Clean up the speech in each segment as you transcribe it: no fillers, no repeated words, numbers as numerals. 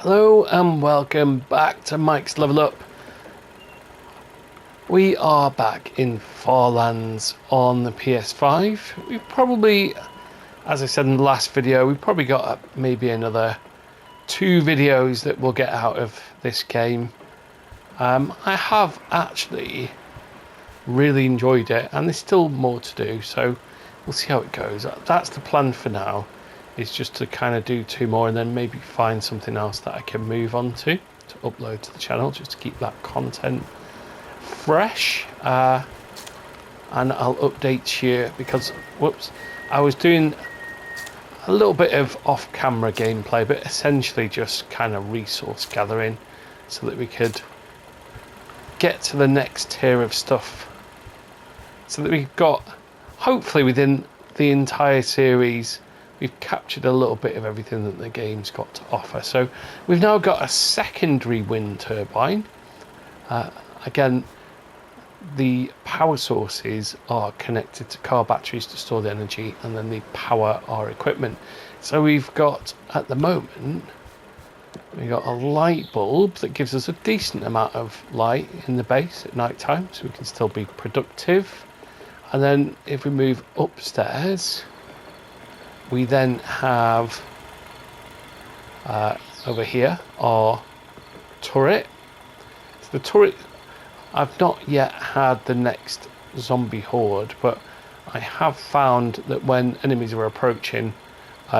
Hello and welcome back to Mike's Level Up. We are back in Lands on the PS5. We've probably, as I said in the last video, we've probably got maybe another 2 videos that we'll get out of this game. I have actually really enjoyed it, and there's still more to do, so we'll see how it goes. That's the plan for now. Is just to kind of do 2 more and then maybe find something else that I can move on to upload to the channel, just to keep that content fresh. And I'll update you because I was doing a little bit of off-camera gameplay, but essentially just kind of resource gathering so that we could get to the next tier of stuff, so that we've got, hopefully within the entire series, we've captured a little bit of everything that the game's got to offer. So we've now got a secondary wind turbine. Again, the power sources are connected to car batteries to store the energy, and then they power our equipment. So we've got, at the moment, we've got a light bulb that gives us a decent amount of light in the base at night time, so we can still be productive. And then if we move upstairs, we then have over here our turret. So the turret, I've not yet had the next zombie horde, but I have found that when enemies are approaching,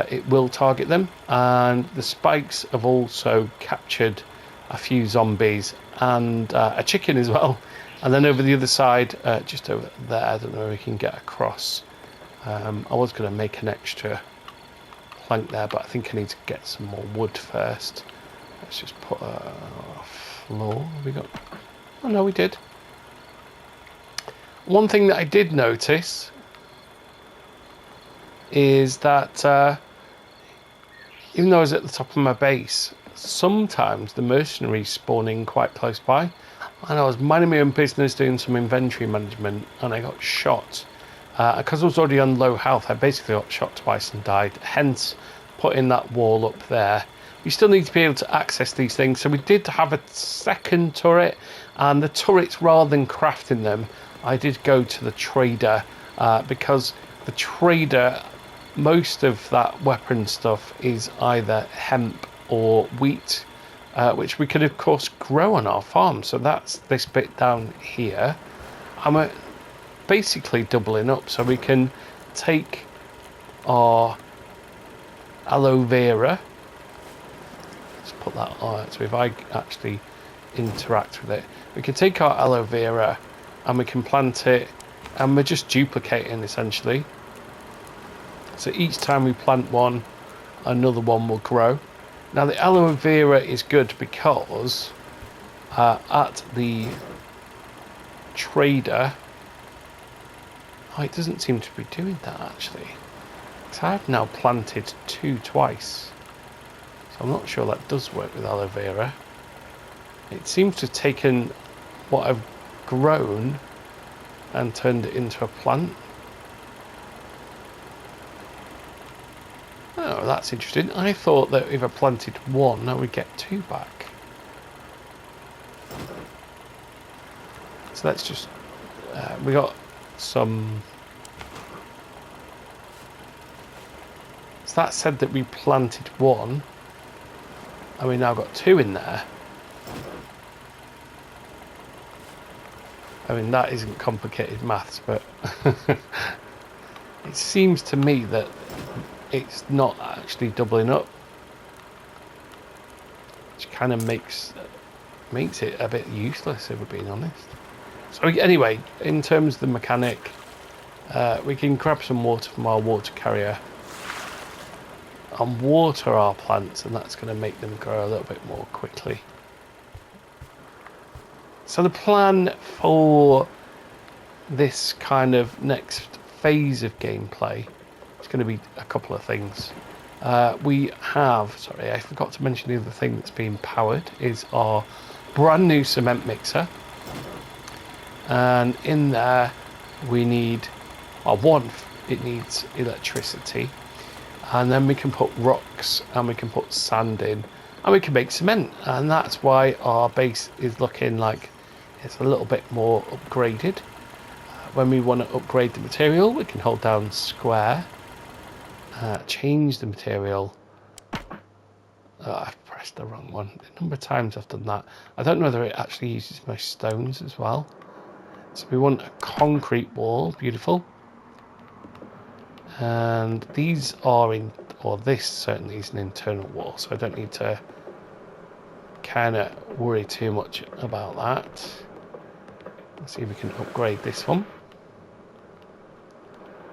it will target them, and the spikes have also captured a few zombies and a chicken as well. And then over the other side, just over there, I don't know if we can get across. I was going to make an extra plank there, but I think I need to get some more wood first. Let's just put a floor. Have we got? Oh no, we did. One thing that I did notice is that even though I was at the top of my base, sometimes the mercenaries spawn in quite close by, and I was minding my own business doing some inventory management, and I got shot. Because I was already on low health, I basically got shot twice and died, hence putting that wall up there. We still need to be able to access these things, so we did have a second turret, and the turrets, rather than crafting them, I did go to the trader, because the trader, most of that weapon stuff is either hemp or wheat, which we could of course grow on our farm. So that's this bit down here. I'm basically doubling up, so we can take our aloe vera. Let's put that on. So if I actually interact with it, we can take our aloe vera and we can plant it, and we're just duplicating essentially. So each time we plant one, another one will grow. Now the aloe vera is good because at the trader, oh, it doesn't seem to be doing that actually. So I've now planted 2 twice. So I'm not sure that does work with aloe vera. It seems to have taken what I've grown and turned it into a plant. Oh, that's interesting. I thought that if I planted 1, I would get 2 back. So let's just... we got some... So that said that we planted 1, and we now got 2 in there. I mean, that isn't complicated maths, but it seems to me that it's not actually doubling up, which kind of makes it a bit useless, if we're being honest. So anyway, in terms of the mechanic, we can grab some water from our water carrier and water our plants, and that's going to make them grow a little bit more quickly. So the plan for this kind of next phase of gameplay is going to be a couple of things. We have, sorry, I forgot to mention the other thing that's being powered is our brand new cement mixer. And in there we need, it needs electricity, and then we can put rocks and we can put sand in, and we can make cement, and that's why our base is looking like it's a little bit more upgraded. When we want to upgrade the material, we can hold down square, change the material. I've pressed the wrong one. The number of times I've done that. I don't know whether it actually uses my stones as well. So we want a concrete wall, beautiful. And these are in, or this certainly is an internal wall, so I don't need to kind of worry too much about that. Let's see if we can upgrade this one.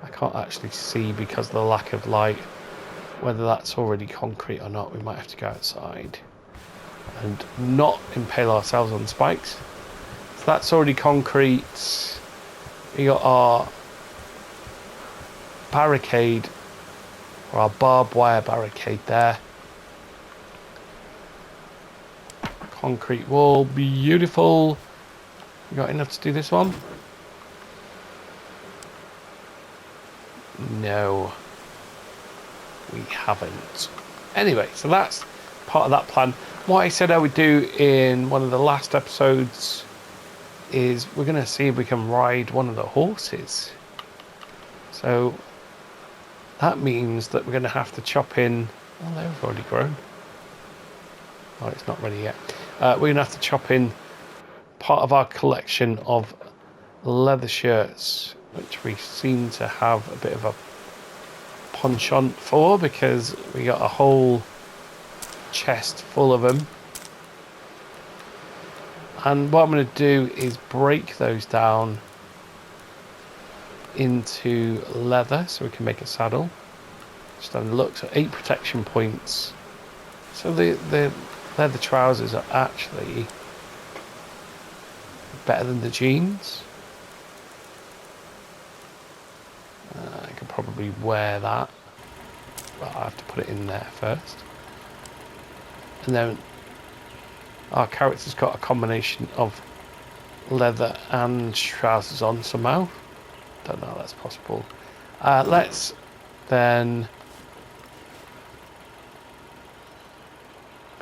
I can't actually see because of the lack of light whether that's already concrete or not. We might have to go outside and not impale ourselves on spikes. So that's already concrete. We got our barricade, or our barbed wire barricade there. Concrete wall, beautiful. You got enough to do this one? No, we haven't. Anyway, so that's part of that plan. What I said I would do in one of the last episodes is we're going to see if we can ride one of the horses. So that means that we're going to have to chop in. Oh, they've already grown. Oh, it's not ready yet. We're going to have to chop in part of our collection of leather shirts, which we seem to have a bit of a penchant for because we got a whole chest full of them. And what I'm going to do is break those down into leather so we can make a saddle. Just having a look, so 8 protection points. So the leather trousers are actually better than the jeans. I could probably wear that, but I have to put it in there first. And then our character's got a combination of leather and trousers on somehow. Don't know how that's possible. Let's then,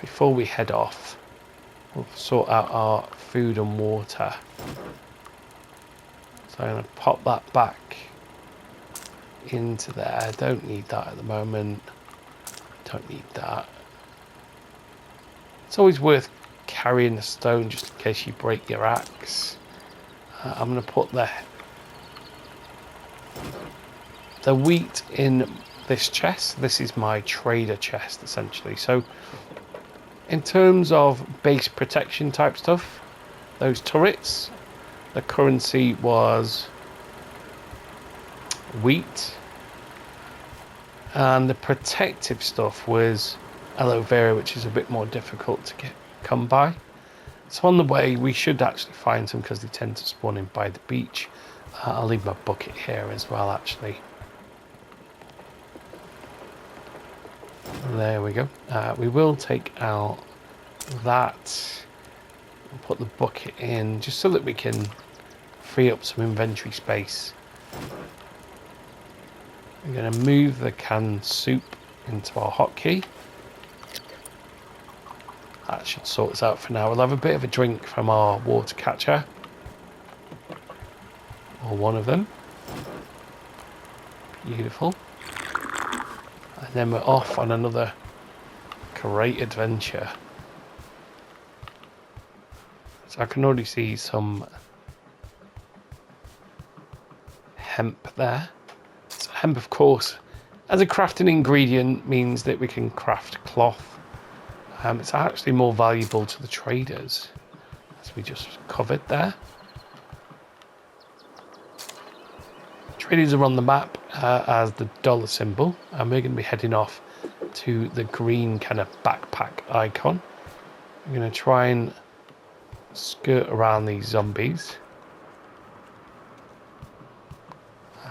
before we head off, we'll sort out our food and water. So I'm going to pop that back into there. I don't need that at the moment. Don't need that. It's always worth carrying a stone just in case you break your axe. I'm going to put the wheat in this chest. This is my trader chest essentially. So in terms of base protection type stuff, those turrets, the currency was wheat, and the protective stuff was aloe vera, which is a bit more difficult to come by. So on the way we should actually find some because they tend to spawn in by the beach. I'll leave my bucket here as well actually. There we go. We will take out that and put the bucket in just so that we can free up some inventory space. I'm going to move the canned soup into our hotkey. That should sort us out for now. We'll have a bit of a drink from our water catcher, or one of them. Beautiful. And then we're off on another great adventure. So I can already see some hemp there. So hemp, of course, as a crafting ingredient means that we can craft cloth. It's actually more valuable to the traders, as we just covered there. Traders are on the map as the dollar symbol, and we're going to be heading off to the green kind of backpack icon. We're going to try and skirt around these zombies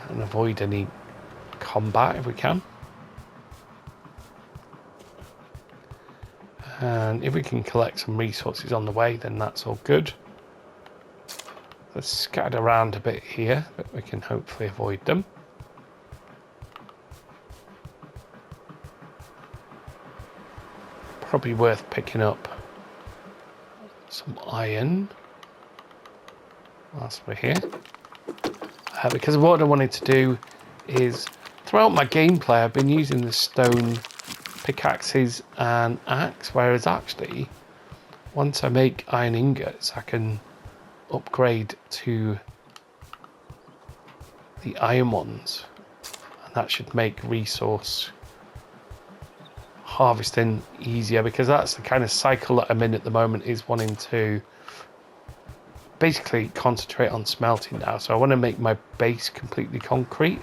and avoid any combat if we can. And if we can collect some resources on the way, then that's all good. Let's scatter around a bit here, but we can hopefully avoid them. probably worth picking up some iron whilst we're here. Because what I wanted to do is, throughout my gameplay, I've been using the stone pickaxes and axe, whereas actually, once I make iron ingots, I can upgrade to the iron ones, and that should make resource harvesting easier, because that's the kind of cycle that I'm in at the moment, is wanting to basically concentrate on smelting now. So I want to make my base completely concrete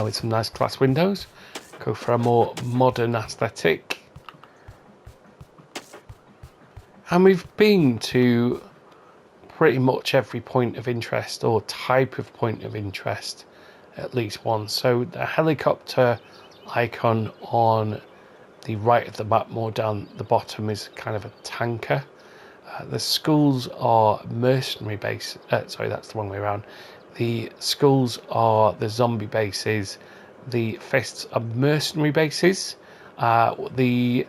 with some nice glass windows, go for a more modern aesthetic. And we've been to pretty much every point of interest or type of point of interest at least once. So the helicopter icon on the right of the map, more down the bottom, is kind of a tanker. The schools are mercenary base. Sorry, that's the wrong way around. The schools are the zombie bases. The fists are mercenary bases. The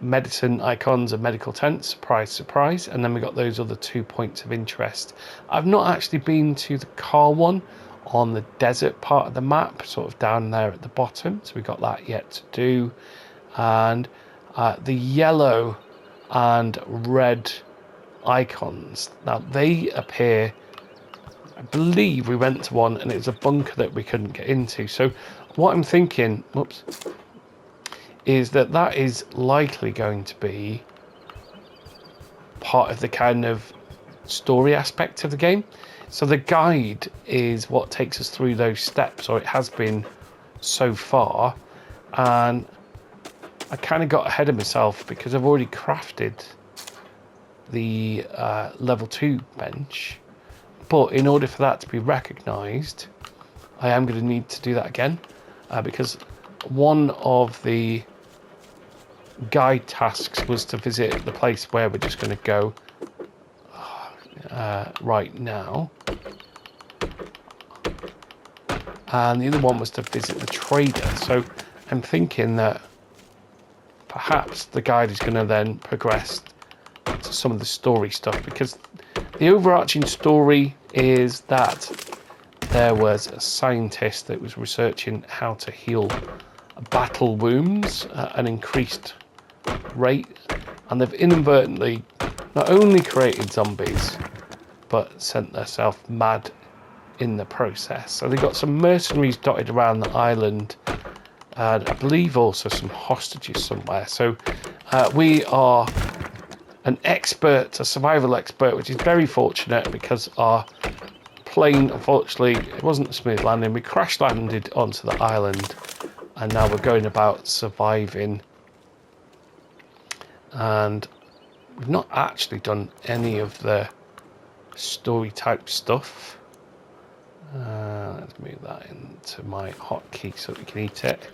medicine icons are medical tents. Surprise, surprise. And then we got those other 2 points of interest. I've not actually been to the car one on the desert part of the map, sort of down there at the bottom. So we got that yet to do. And the yellow and red icons, now they appear, I believe we went to one and it was a bunker that we couldn't get into. So what I'm thinking, whoops, is that that is likely going to be part of the kind of story aspect of the game. So the guide is what takes us through those steps, or it has been so far. And I kind of got ahead of myself because I've already crafted the level 2 bench, but in order for that to be recognised, I am going to need to do that again, because one of the guide tasks was to visit the place where we're just going to go right now, and the other one was to visit the trader. So I'm thinking that perhaps the guide is going to then progress to some of the story stuff, because the overarching story is that there was a scientist that was researching how to heal battle wounds at an increased rate, and they've inadvertently not only created zombies but sent themselves mad in the process. So they've got some mercenaries dotted around the island, and I believe also some hostages somewhere. So we are an expert, a survival expert, which is very fortunate because our plane, unfortunately, it wasn't a smooth landing. We crash landed onto the island, and now we're going about surviving. And we've not actually done any of the story type stuff. Let's move that into my hotkey so we can eat it.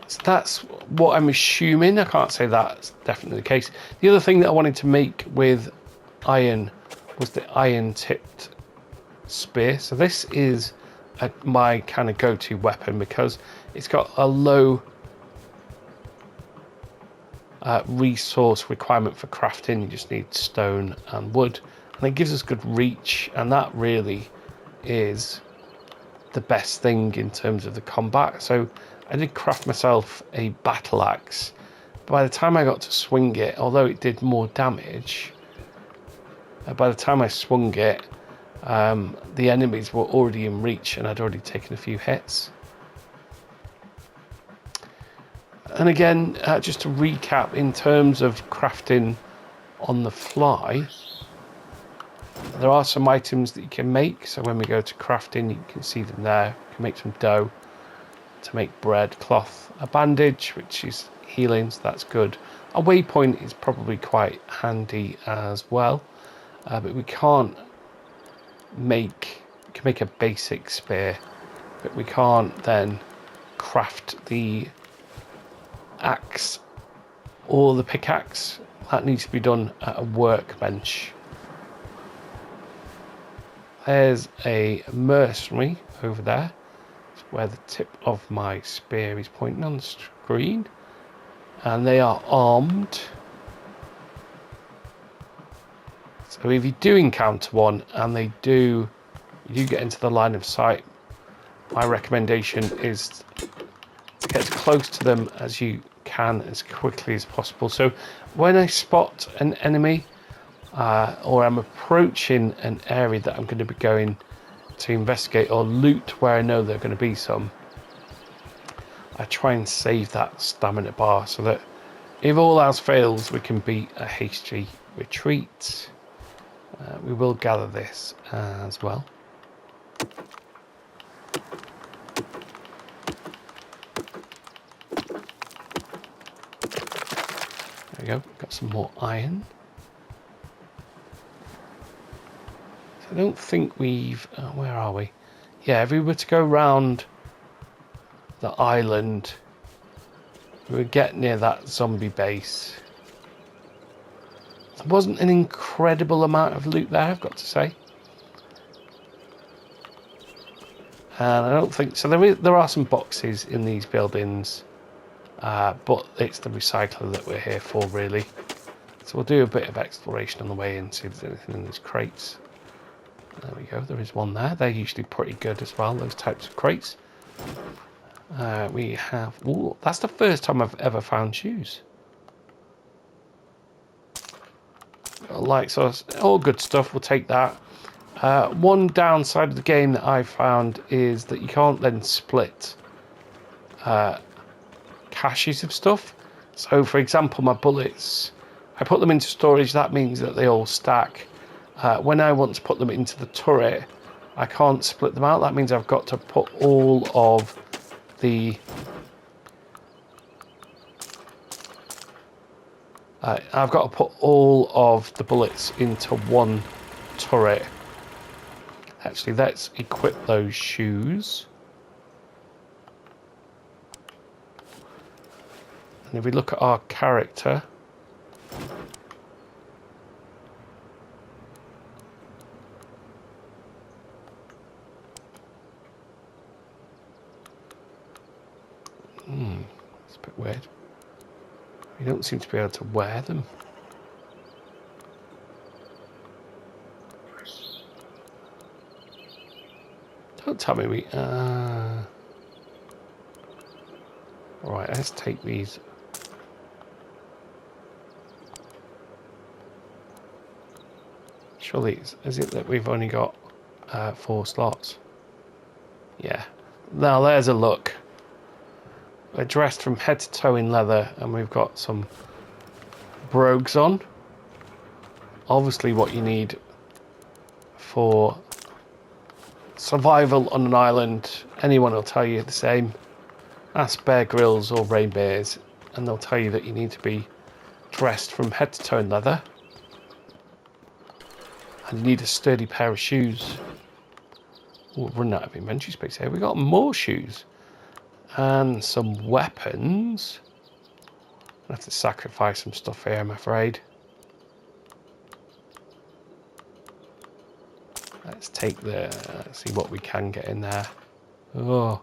So that's what I'm assuming. I can't say that's definitely the case. The other thing that I wanted to make with iron was the iron tipped spear. So this is my kind of go-to weapon because it's got a low resource requirement for crafting. You just need stone and wood, and it gives us good reach, and that really is the best thing in terms of the combat. So I did craft myself a battle axe. By the time I got to swing it, although it did more damage, by the time I swung it, the enemies were already in reach and I'd already taken a few hits. And again, just to recap, in terms of crafting on the fly, there are some items that you can make. So when we go to crafting, you can see them there. You can make some dough to make bread, cloth, a bandage, which is healing, so that's good. A waypoint is probably quite handy as well, but we can make a basic spear, but we can't then craft the axe or the pickaxe. That needs to be done at a workbench. There's a mercenary over there. where the tip of my spear is pointing on the screen. And they are armed. So if you do encounter one and you do get into the line of sight, my recommendation is to get as close to them as you can as quickly as possible. So when I spot an enemy or I'm approaching an area that I'm going to be going to investigate or loot where I know there are going to be some, I try and save that stamina bar so that if all else fails, we can beat a hasty retreat. We will gather this as well. There we go, got some more iron. So I don't think we've... where are we? Yeah, if we were to go round the island, we would get near that zombie base. There wasn't an incredible amount of loot there, I've got to say. And I don't think... So there are some boxes in these buildings, but it's the recycler that we're here for, really. So we'll do a bit of exploration on the way in, see if there's anything in these crates. There we go, there is one there. They're usually pretty good as well, those types of crates. We have... Ooh, that's the first time I've ever found shoes. Like, so all good stuff, we'll take that. One downside of the game that I found is that you can't then split caches of stuff. So for example, my bullets, I put them into storage, that means that they all stack. When I want to put them into the turret, I can't split them out. That means I've got to put all of the bullets into one turret. Actually, let's equip those shoes. And if we look at our character, it's a bit weird. We don't seem to be able to wear them. Don't tell me we... Right, let's take these. Surely, is it that we've only got 4 slots? Yeah. Now there's a look. We're dressed from head to toe in leather and we've got some brogues on. Obviously what you need for survival on an island, anyone will tell you the same. Ask Bear Grylls or Ray Bears and they'll tell you that you need to be dressed from head to toe in leather. And you need a sturdy pair of shoes. We'll run out of inventory space here. We've got more shoes. And some weapons. I have to sacrifice some stuff here, I'm afraid. Let's take let's see what we can get in there. Oh.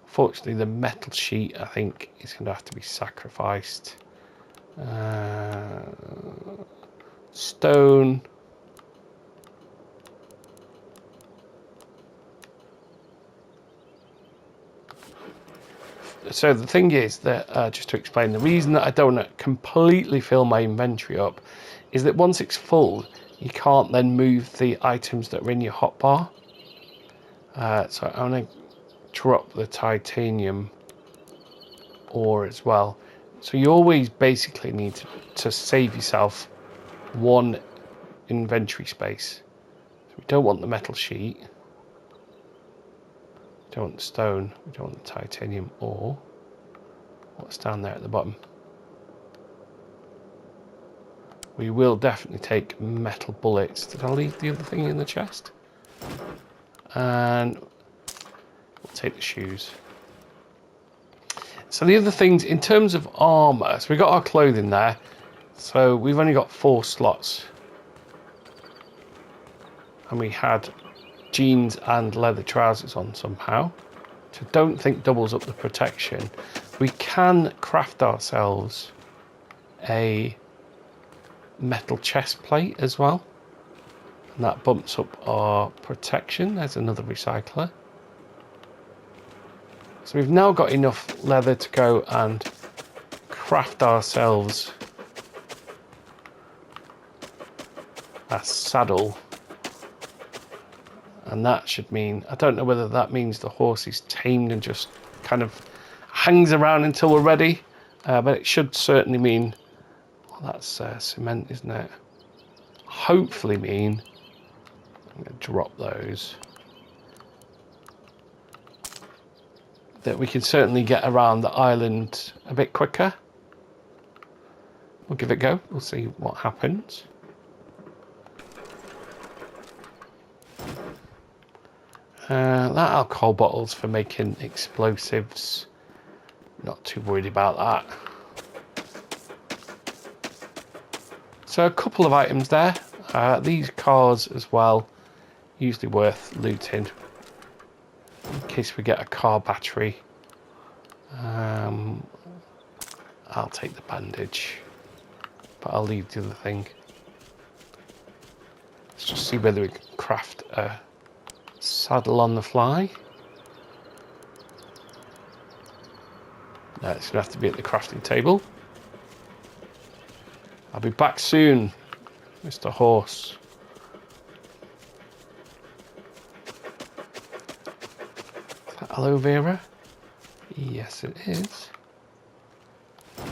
Fortunately, the metal sheet, I think, is going to have to be sacrificed. Stone. So the thing is that, just to explain, the reason that I don't completely fill my inventory up is that once it's full, you can't then move the items that are in your hotbar. So I'm going to drop the titanium ore as well. So you always basically need to save yourself 1 inventory space. So we don't want the metal sheet. We don't want the stone. We don't want the titanium ore. What's down there at the bottom? We will definitely take metal bullets. Did I leave the other thing in the chest? And we'll take the shoes. So the other things, in terms of armour, so we got our clothing there. So we've only got 4 slots. And we had jeans and leather trousers on somehow, which I don't think doubles up the protection. We can craft ourselves a metal chest plate as well, and that bumps up our protection. There's another recycler. So we've now got enough leather to go and craft ourselves a saddle, and that should mean, I don't know whether that means the horse is tamed and just kind of hangs around until we're ready, but it should certainly mean, well, that's cement, isn't it? Hopefully mean, I'm going to drop those, that we can certainly get around the island a bit quicker. We'll give it a go, we'll see what happens. That alcohol bottle's for making explosives. Not too worried about that. So a couple of items there. These cars as well, usually worth looting in case we get a car battery. I'll take the bandage, but I'll leave the other thing. Let's just see whether we can craft a saddle on the fly. No, it's going to have to be at the crafting table. I'll be back soon, Mr. Horse. Is that aloe vera? Yes, it is.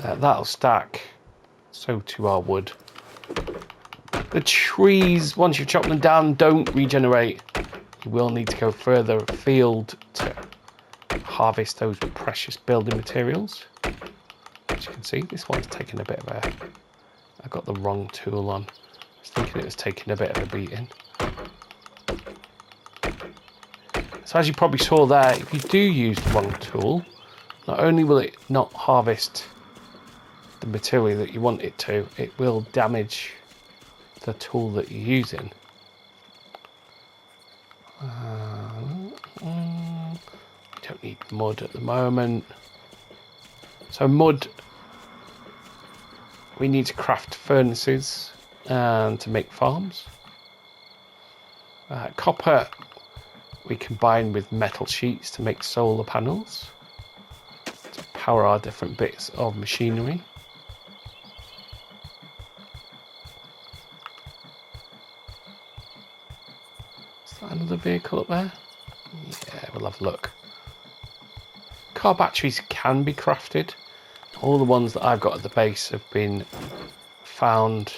That'll stack. So too our wood. The trees, once you've chopped them down, don't regenerate. You will need to go further afield to harvest those precious building materials. As you can see, this one's taken a bit of a... I got the wrong tool on. I was thinking it was taking a bit of a beating. So as you probably saw there, if you do use the wrong tool, not only will it not harvest the material that you want it to, it will damage the tool that you're using. We don't need mud at the moment. So mud, we need to craft furnaces and to make farms. Copper we combine with metal sheets to make solar panels to power our different bits of machinery. Is that another vehicle up there? Yeah, we'll have a look. Car batteries can be crafted. All the ones that I've got at the base have been found.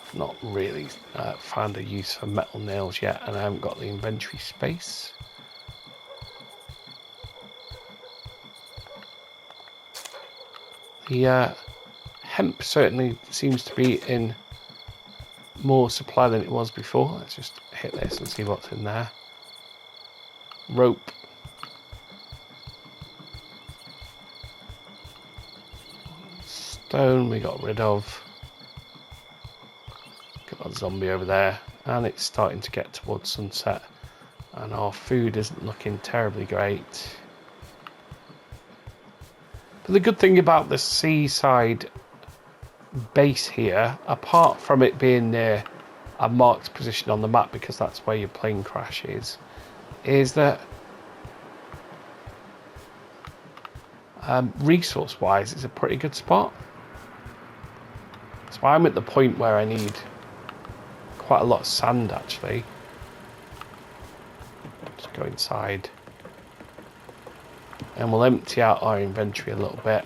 I've not really found a use for metal nails yet, and I haven't got the inventory space. The hemp certainly seems to be in more supply than it was before. Let's just hit this and see what's in there. Rope. Stone we got rid of. Got a zombie over there, and it's starting to get towards sunset, and our food isn't looking terribly great. But the good thing about the seaside base here, apart from it being near a marked position on the map because that's where your plane crash is that resource wise it's a pretty good spot. So I'm at the point where I need quite a lot of sand actually. Just go inside and we'll empty out our inventory a little bit.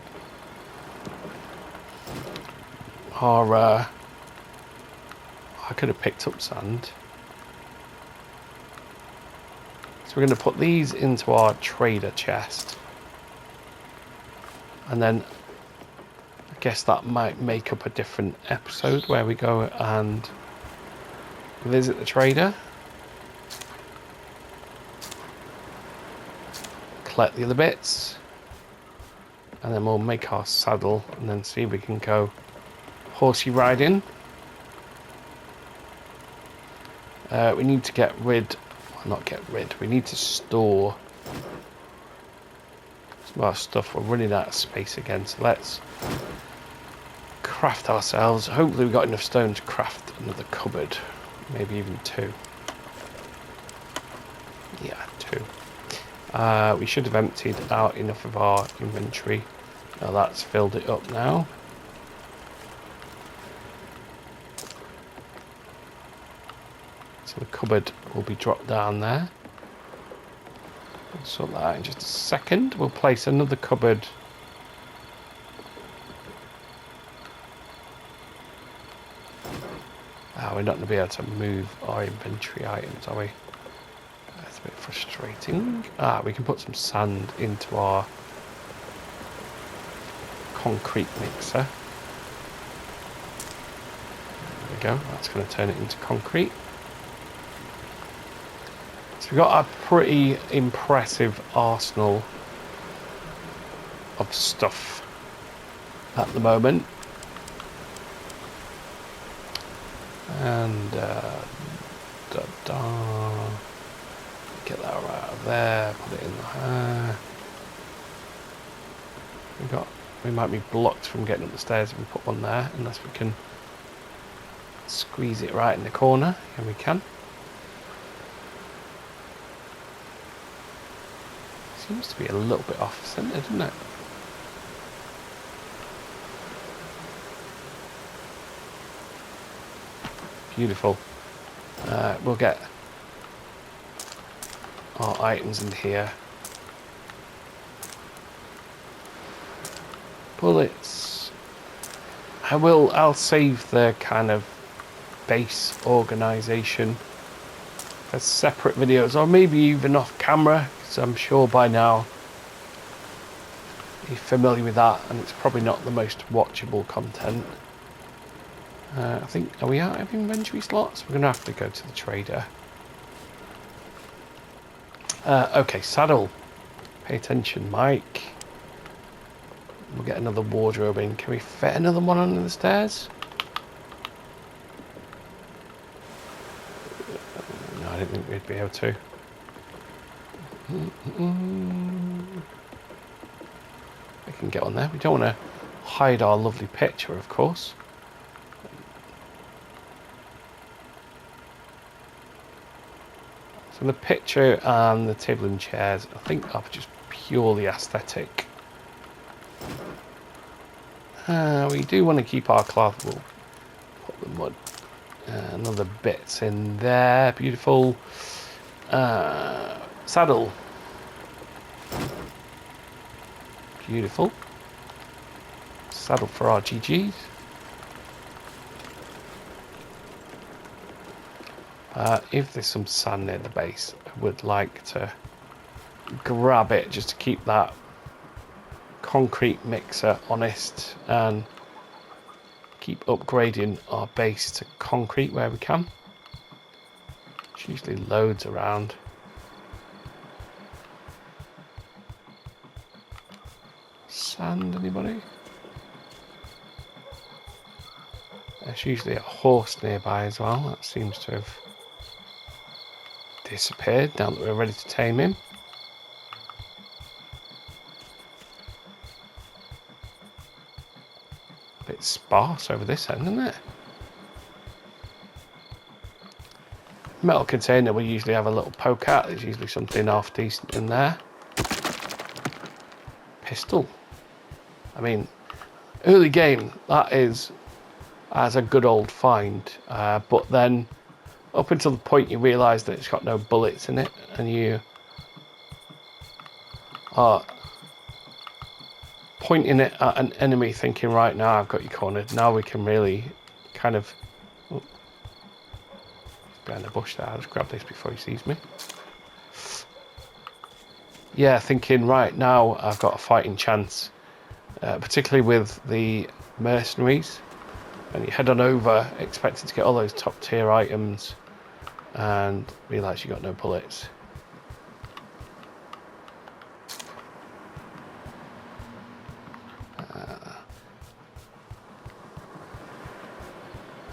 I could have picked up sand. So we're going to put these into our trader chest. And then I guess that might make up a different episode where we go and visit the trader. Collect the other bits. And then we'll make our saddle and then see if we can go horsey riding. We need to get rid, not get rid. We need to store some of our stuff. We're running out of space again, so let's craft ourselves. Hopefully we've got enough stone to craft another cupboard. Maybe even 2. Yeah, 2. We should have emptied out enough of our inventory. Now that's filled it up now. So the cupboard will be dropped down there. We'll sort that out in just a second. We'll place another cupboard. We're not going to be able to move our inventory items, are we? That's a bit frustrating. We can put some sand into our concrete mixer. There we go. That's going to turn it into concrete. So we've got a pretty impressive arsenal of stuff at the moment. And get that right out of there, put it in there. We might be blocked from getting up the stairs if we put one there, unless we can squeeze it right in the corner. Here we can. Seems to be a little bit off centre, doesn't it? Beautiful. We'll get our items in here. Bullets. I'll save the kind of base organisation for separate videos, or maybe even off camera, because I'm sure by now you're familiar with that, and it's probably not the most watchable content. I think, are we out of inventory slots? We're going to have to go to the trader. Okay, saddle. Pay attention, Mike. We'll get another wardrobe in. Can we fit another one under the stairs? No, I didn't think we'd be able to. We can get on there. We don't want to hide our lovely picture, of course. So the picture and the table and chairs, I think, are just purely aesthetic. We do want to keep our cloth. We'll put the mud, another bits in there. Beautiful. Saddle. Beautiful. Saddle for our GGs. If there's some sand near the base, I would like to grab it just to keep that concrete mixer honest and keep upgrading our base to concrete where we can. There's usually loads around. Sand, anybody? There's usually a horse nearby as well. That seems to have disappeared now that we're ready to tame him. A bit sparse over this end, isn't it? Metal container we usually have a little poke at. There's usually something half decent in there. Pistol. I mean, early game, that is as a good old find. But then up until the point you realise that it's got no bullets in it, and you are pointing it at an enemy thinking, right, now I've got you cornered. Now we can really kind of... Oh, he's behind the bush there. I'll just grab this before he sees me. Yeah, thinking, right, now I've got a fighting chance. Particularly with the mercenaries. And you head on over expecting to get all those top tier items and realise you got no bullets.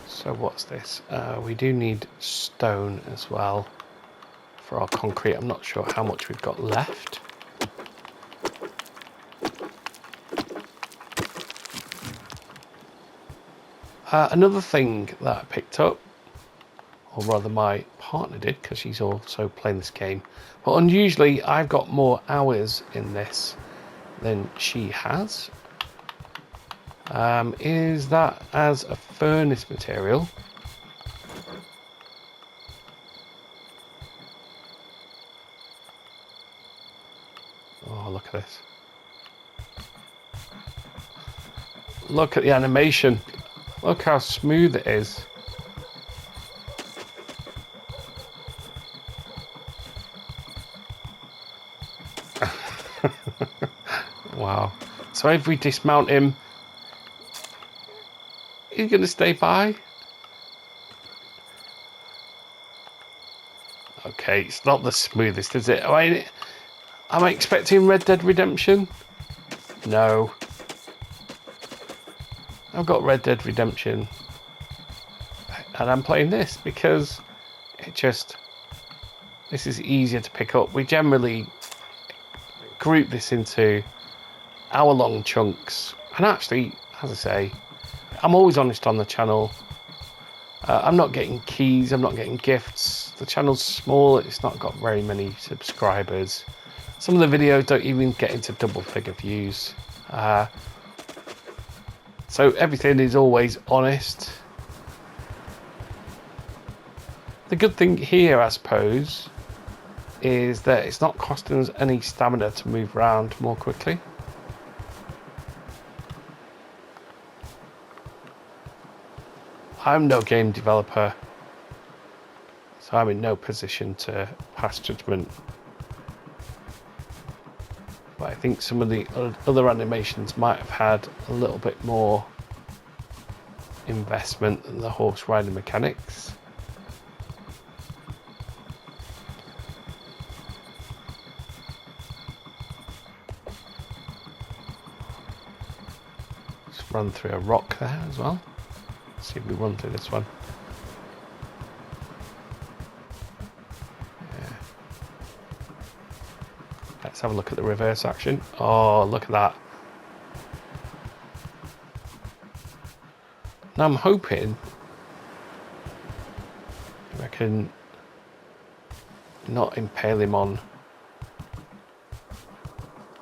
So what's this? We do need stone as well for our concrete. I'm not sure how much we've got left. Another thing that I picked up, or rather my partner did, because she's also playing this game, but unusually I've got more hours in this than she has, is that as a furnace material. Oh, look at this. Look at the animation. Look how smooth it is. Wow. So if we dismount him, he's going to stay by. Okay, it's not the smoothest, is it? Am I expecting Red Dead Redemption? No. I've got Red Dead Redemption. And I'm playing this because this is easier to pick up. We generally group this into hour-long chunks. And actually, as I say, I'm always honest on the channel. I'm not getting keys, I'm not getting gifts. The channel's small, it's not got very many subscribers. Some of the videos don't even get into double-figure views. So everything is always honest. The good thing here, I suppose, is that it's not costing us any stamina to move around more quickly. I'm no game developer, so I'm in no position to pass judgment. But I think some of the other animations might have had a little bit more investment than the horse riding mechanics. Just run through a rock there as well. See if we run through this one. Yeah. Let's have a look at the reverse action. Oh, look at that. Now I'm hoping I can not impale him on.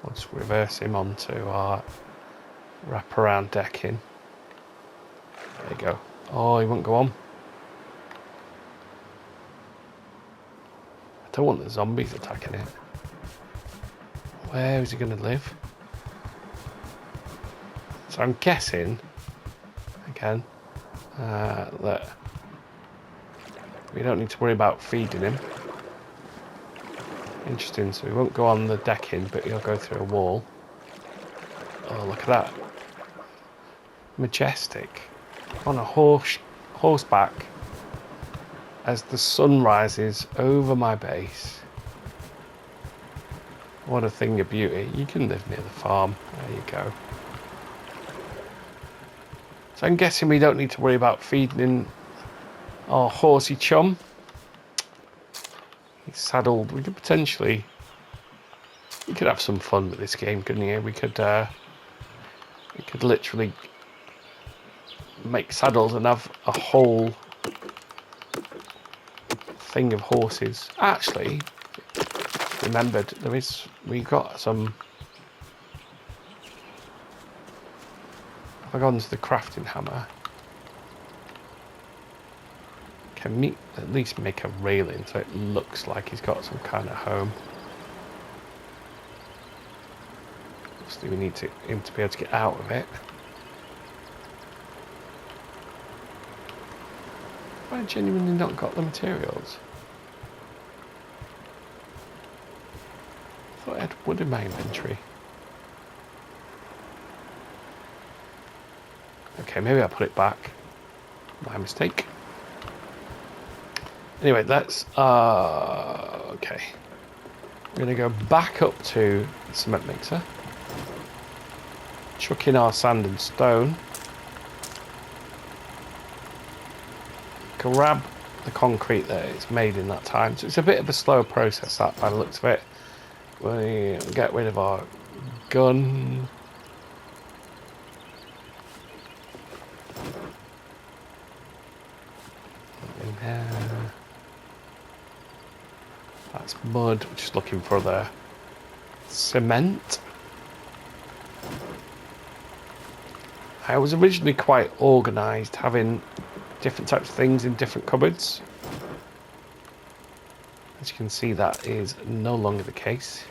I'll just reverse him onto our wraparound decking. There you go. Oh, he won't go on. I don't want the zombies attacking it. Where is he going to live? So I'm guessing, again, that we don't need to worry about feeding him. Interesting, so he won't go on the decking, but he'll go through a wall. Oh, look at that. Majestic. On a horseback as the sun rises over my base. What a thing of beauty. You can live near the farm. There you go. So I'm guessing we don't need to worry about feeding our horsey chum. He's saddled. We could have some fun with this game, couldn't we? We could literally make saddles and have a whole thing of horses. Actually, remembered we got some. If I go onto the crafting hammer, can at least make a railing so it looks like he's got some kind of home. Obviously, we need him to be able to get out of it. Have I genuinely not got the materials? I thought I had wood in my inventory. Okay, maybe I'll put it back. My mistake. Anyway, let's okay. We're gonna go back up to the cement mixer. Chuck in our sand and stone. Grab the concrete that it's made in that time. So it's a bit of a slower process, that, by the looks of it. We get rid of our gun. In there. That's mud. We're just looking for the cement. I was originally quite organised, having different types of things in different cupboards. As you can see, that is no longer the case.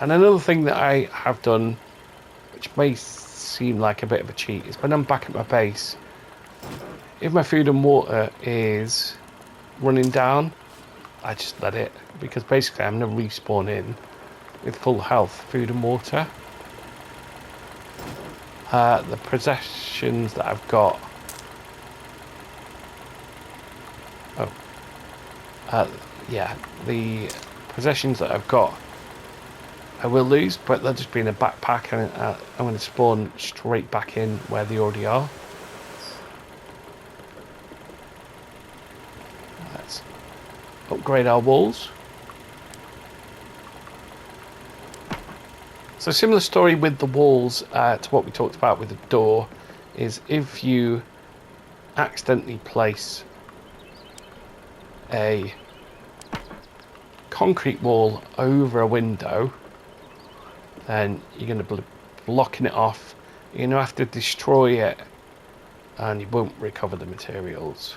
And another thing that I have done, which may seem like a bit of a cheat, is when I'm back at my base, if my food and water is running down, I just let it, because basically I'm going to respawn in with full health, food and water. The possessions that I've got. Yeah, the possessions that I've got, I will lose, but they'll just be in a backpack, and I'm going to spawn straight back in where they already are. Let's upgrade our walls. So similar story with the walls to what we talked about with the door, is if you accidentally place a concrete wall over a window, then you're going to be blocking it off. You're going to have to destroy it, and you won't recover the materials.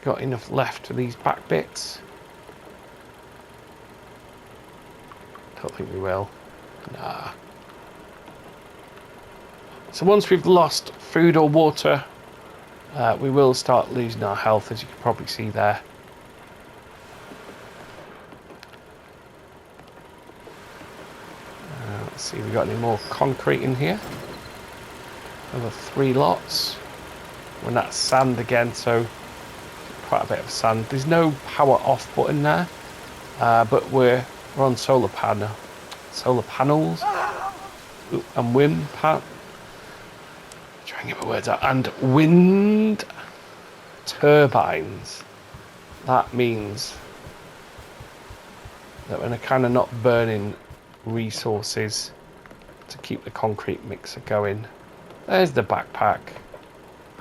Got enough left for these back bits? Don't think we will. Nah. So once we've lost food or water, we will start losing our health, as you can probably see there. Let's see if we've got any more concrete in here. Another 3 lots. When that's sand again, so quite a bit of sand. There's no power off button there, but we're on solar panels, and wind try and get my words out, and wind turbines. That means that we're kind of not burning resources to keep the concrete mixer going. There's the backpack.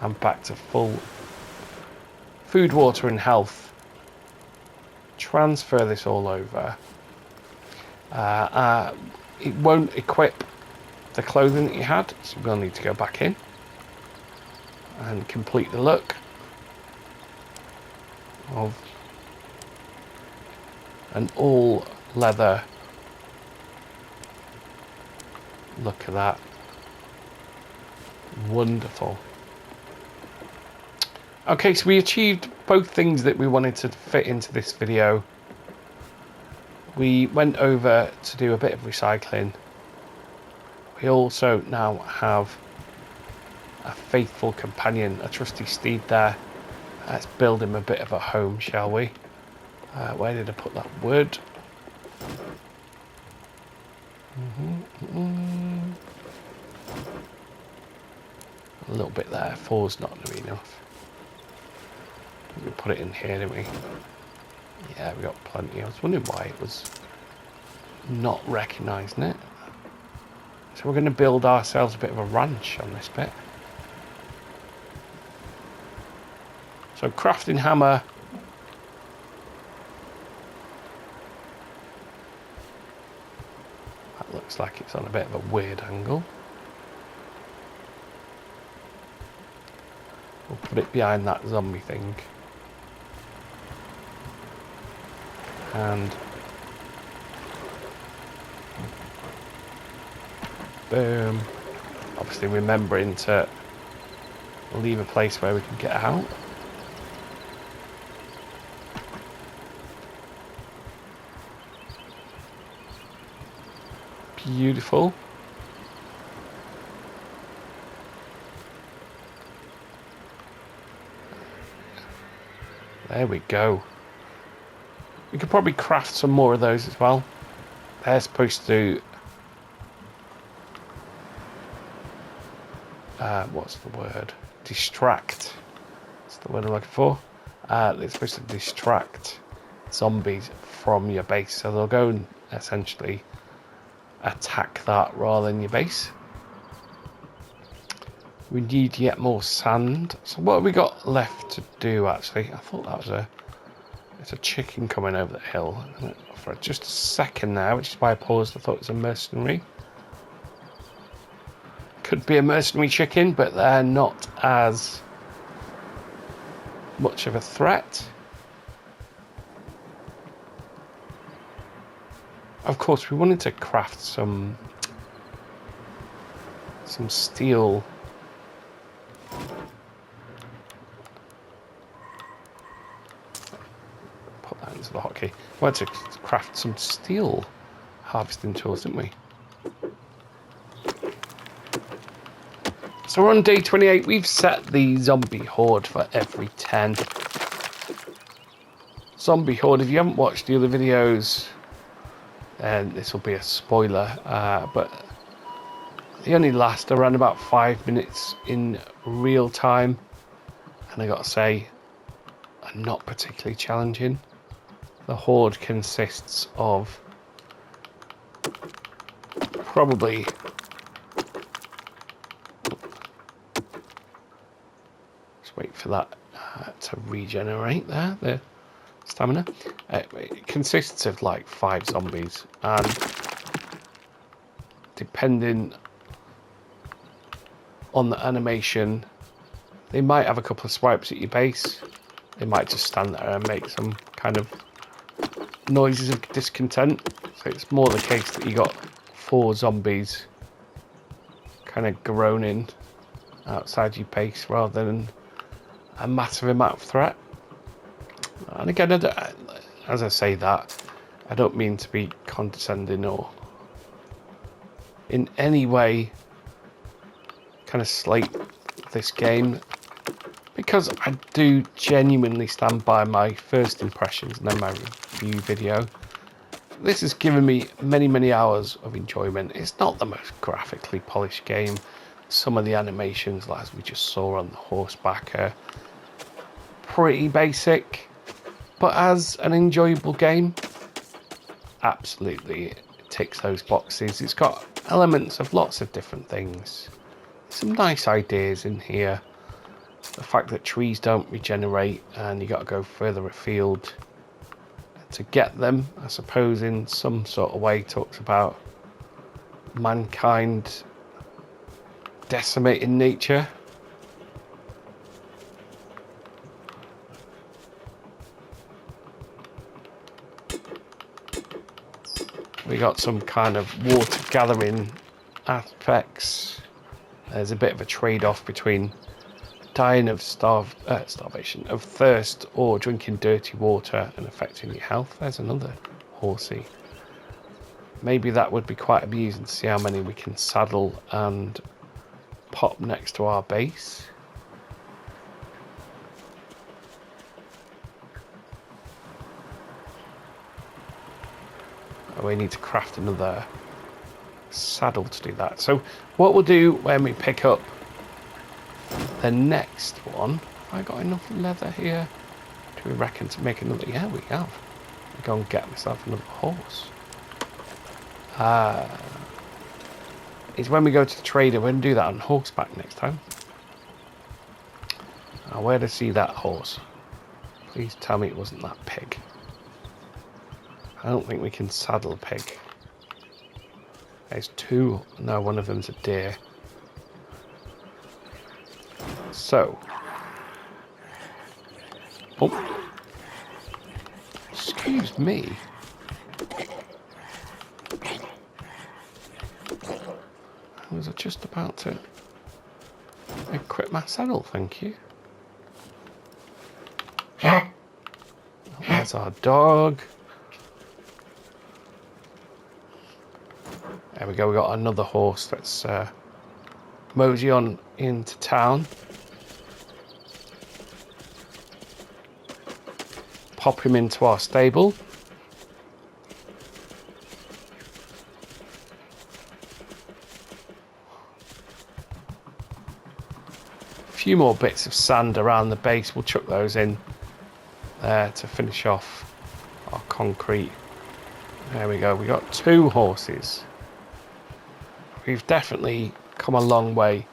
I'm back to full food, water and health. Transfer this all over. It won't equip the clothing that you had, so we'll need to go back in and complete the look of an all leather. Look at that. Wonderful. Okay, so we achieved both things that we wanted to fit into this video. We went over to do a bit of recycling. We also now have a faithful companion, a trusty steed there. Let's build him a bit of a home, shall we? Where did I put that wood? A little bit there. 4's not going to be enough. We put it in here, didn't we? Yeah, we got plenty. I was wondering why it was not recognising it. So we're going to build ourselves a bit of a ranch on this bit. So crafting hammer. That looks like it's on a bit of a weird angle. We'll put it behind that zombie thing. And boom. Obviously remembering to leave a place where we can get out. Beautiful. There we go. We could probably craft some more of those as well. They're supposed to what's the word? Distract. That's the word I'm looking for. It's supposed to distract zombies from your base, so they'll go and essentially attack that rather than your base. We need yet more sand. So what have we got left to do? Actually, I thought that was it's a chicken coming over the hill for just a second there, which is why I paused. I thought it was a mercenary. Could be a mercenary chicken, but they're not as much of a threat. Of course, we wanted to craft some steel. Put that into the hotkey. We wanted to craft some steel harvesting tools, didn't we? So we're on day 28. We've set the zombie horde for every 10. Zombie horde, if you haven't watched the other videos, and this will be a spoiler, but they only last around about 5 minutes in real time, and I gotta say, are not particularly challenging. The horde consists of probably just wait for that to regenerate there, the stamina. It consists of like 5 zombies, and depending on the animation, they might have a couple of swipes at your base. They might just stand there and make some kind of noises of discontent. So it's more the case that you got 4 zombies kind of groaning outside your base rather than a massive amount of threat. And again, as I say that, I don't mean to be condescending or in any way kind of slate this game, because I do genuinely stand by my first impressions and then my review video. This has given me many hours of enjoyment. It's not the most graphically polished game. Some of the animations, like as we just saw on the horseback, are pretty basic, but as an enjoyable game, absolutely it ticks those boxes. It's got elements of lots of different things. Some nice ideas in here. The fact that trees don't regenerate and you got to go further afield to get them, I suppose in some sort of way talks about mankind decimating nature. We got some kind of water gathering aspects. There's a bit of a trade-off between dying of starvation, of thirst, or drinking dirty water and affecting your health. There's another horsey. Maybe that would be quite amusing to see how many we can saddle and pop next to our base. We need to craft another saddle to do that. So what we'll do when we pick up the next one, have I got enough leather here? Do we reckon to make another? Yeah, we have. I'll go and get myself another horse. It's when we go to the trader. We're going to do that on horseback next time. Where to see that horse? Please tell me it wasn't that pig. I don't think we can saddle a pig. There's 2. No, one of them's a deer. So. Oh. Excuse me. I was just about to equip my saddle, thank you. Oh, there's our dog. There we go, we got another horse. Let's mosey on into town. Pop him into our stable. few more bits of sand around the base. We'll chuck those in there to finish off our concrete. There we go. We got 2 horses. We've definitely come a long way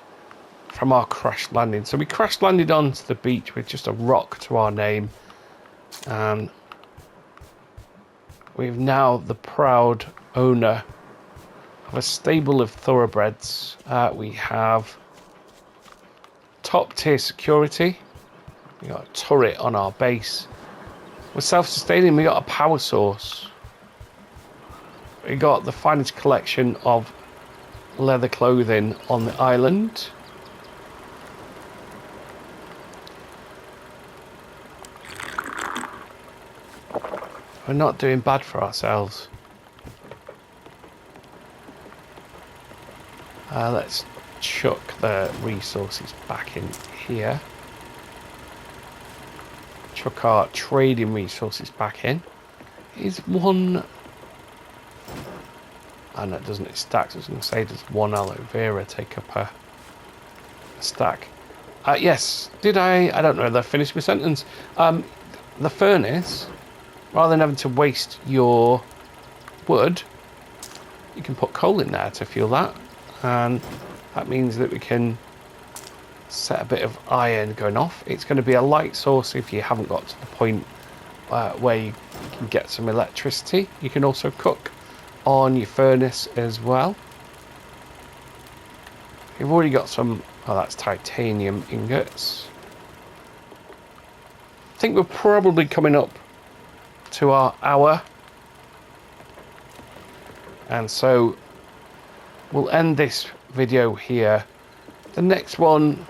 from our crash landing. So we crash landed onto the beach with just a rock to our name, and we've now the proud owner of a stable of thoroughbreds. We have top tier security. We got a turret on our base. We're self-sustaining. We got a power source. We got the finest collection of leather clothing on the island. We're not doing bad for ourselves. Let's chuck the resources back in here. Chuck our trading resources back in. Is one... Oh no, it doesn't. It stacks. I was going to say, does 1 aloe vera take up a stack? Yes. Did I? I don't know. Did I finish my sentence? The furnace, rather than having to waste your wood, you can put coal in there to fuel that, and that means that we can set a bit of iron going off. It's going to be a light source if you haven't got to the point where you can get some electricity. You can also cook on your furnace as well. You've already got some... Oh, that's titanium ingots. I think we're probably coming up to our hour, and so we'll end this video here. The next one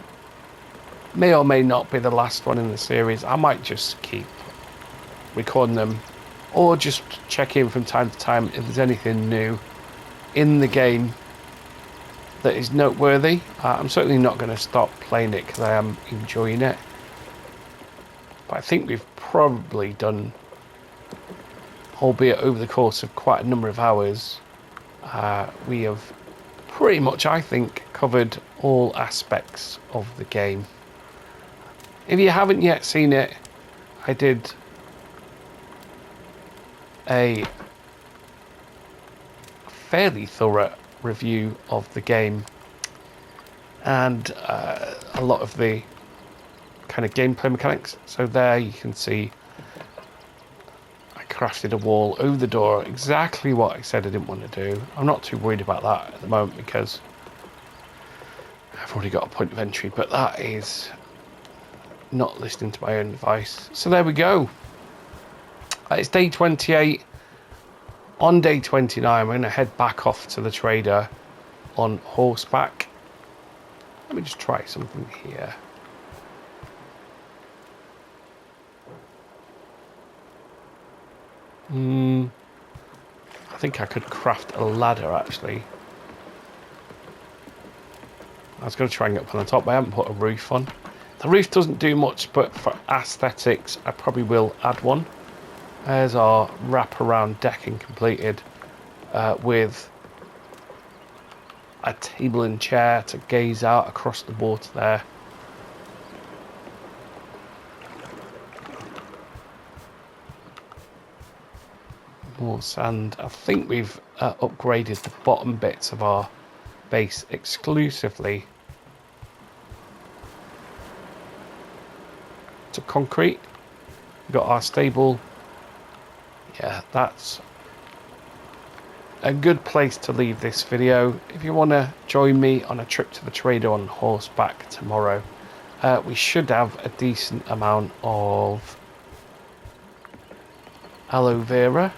may or may not be the last one in the series. I might just keep recording them, or just check in from time to time if there's anything new in the game that is noteworthy. I'm certainly not going to stop playing it because I am enjoying it, but I think we've probably done, albeit over the course of quite a number of hours, we have pretty much, I think, covered all aspects of the game. If you haven't yet seen it, I did a fairly thorough review of the game, and a lot of the kind of gameplay mechanics. So there you can see I crafted a wall over the door, exactly what I said I didn't want to do. I'm not too worried about that at the moment because I've already got a point of entry, but that is not listening to my own advice. So there we go. It's day 28. On day 29, we're going to head back off to the trader on horseback. Let me just try something here. I think I could craft a ladder, actually. I was going to try and get up on the top, but I haven't put a roof on. The roof doesn't do much, but for aesthetics, I probably will add one. There's our wraparound decking completed, with a table and chair to gaze out across the water there. More sand. I think we've upgraded the bottom bits of our base exclusively to concrete. We've got our stable. Yeah, that's a good place to leave this video. If you want to join me on a trip to the trader on horseback tomorrow, we should have a decent amount of aloe vera.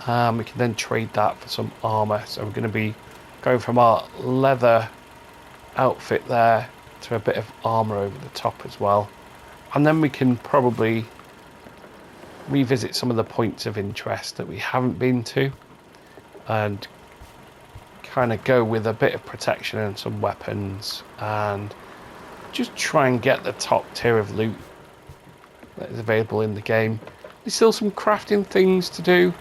We can then trade that for some armour. So we're going to be going from our leather outfit there to a bit of armour over the top as well. And then we can probably revisit some of the points of interest that we haven't been to, and kind of go with a bit of protection and some weapons, and just try and get the top tier of loot that is available in the game. There's still some crafting things to do,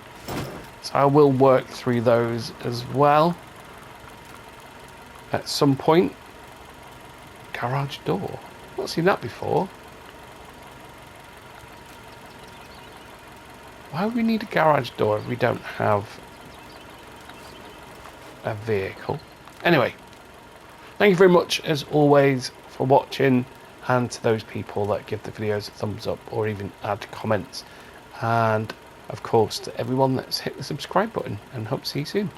so I will work through those as well at some point. Garage door. Not seen that before. Why would we need a garage door if we don't have a vehicle? Anyway, thank you very much as always for watching, and to those people that give the videos a thumbs up or even add comments, and of course to everyone that's hit the subscribe button, and hope to see you soon.